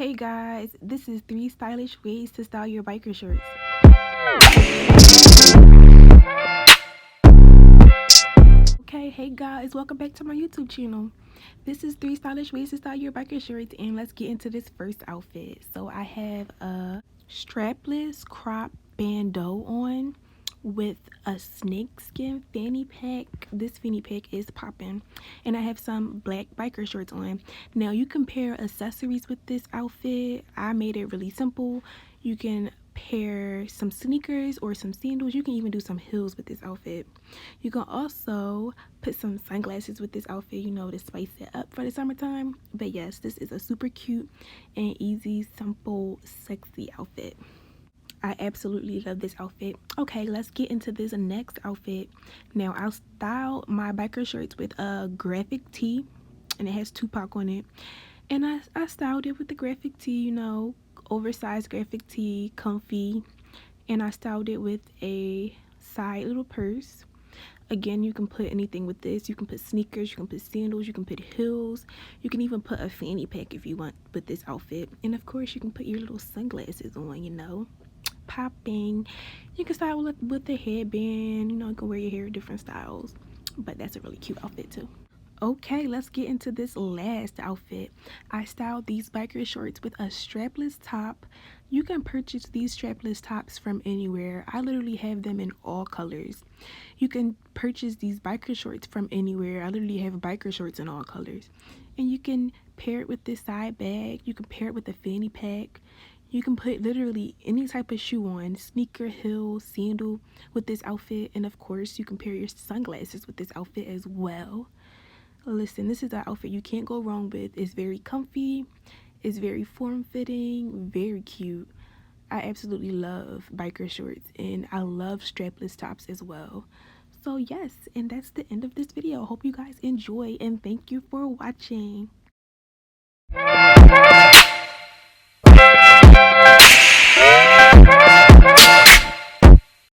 Hey guys, this is 3 stylish ways to style your biker shorts. Okay, hey guys, welcome back to my YouTube channel. This is 3 stylish ways to style your biker shorts, and let's get into this first outfit. So I have a strapless crop bandeau on with a snakeskin fanny pack. This fanny pack is popping, and I have some black biker shorts on. Now you can pair accessories with this outfit. I made it really simple. You can pair some sneakers or some sandals. You can even do some heels with this outfit. You can also put some sunglasses with this outfit, you know, to spice it up for the summertime. But yes, this is a super cute and easy, simple, sexy outfit. I absolutely love this outfit. Okay, let's get into this next outfit. Now, I'll style my biker shorts with a graphic tee, and it has Tupac on it. And I styled it with the graphic tee, you know, oversized graphic tee, comfy. And I styled it with a side little purse. Again, you can put anything with this. You can put sneakers, you can put sandals, you can put heels. You can even put a fanny pack if you want with this outfit. And of course, you can put your little sunglasses on, you know, popping. You can style with the headband, you know, you can wear your hair different styles. But that's a really cute outfit too. Okay, let's get into this last outfit. I styled these biker shorts with a strapless top. You can purchase these strapless tops from anywhere. I literally have them in all colors. You can purchase these biker shorts from anywhere. I literally have biker shorts in all colors. And you can pair it with this side bag. You can pair it with a fanny pack. You can put literally any type of shoe on, sneaker, heel, sandal with this outfit. And of course, you can pair your sunglasses with this outfit as well. Listen, this is an outfit you can't go wrong with. It's very comfy, it's very form-fitting, very cute. I absolutely love biker shorts, and I love strapless tops as well. So yes, and that's the end of this video. I hope you guys enjoy, and thank you for watching.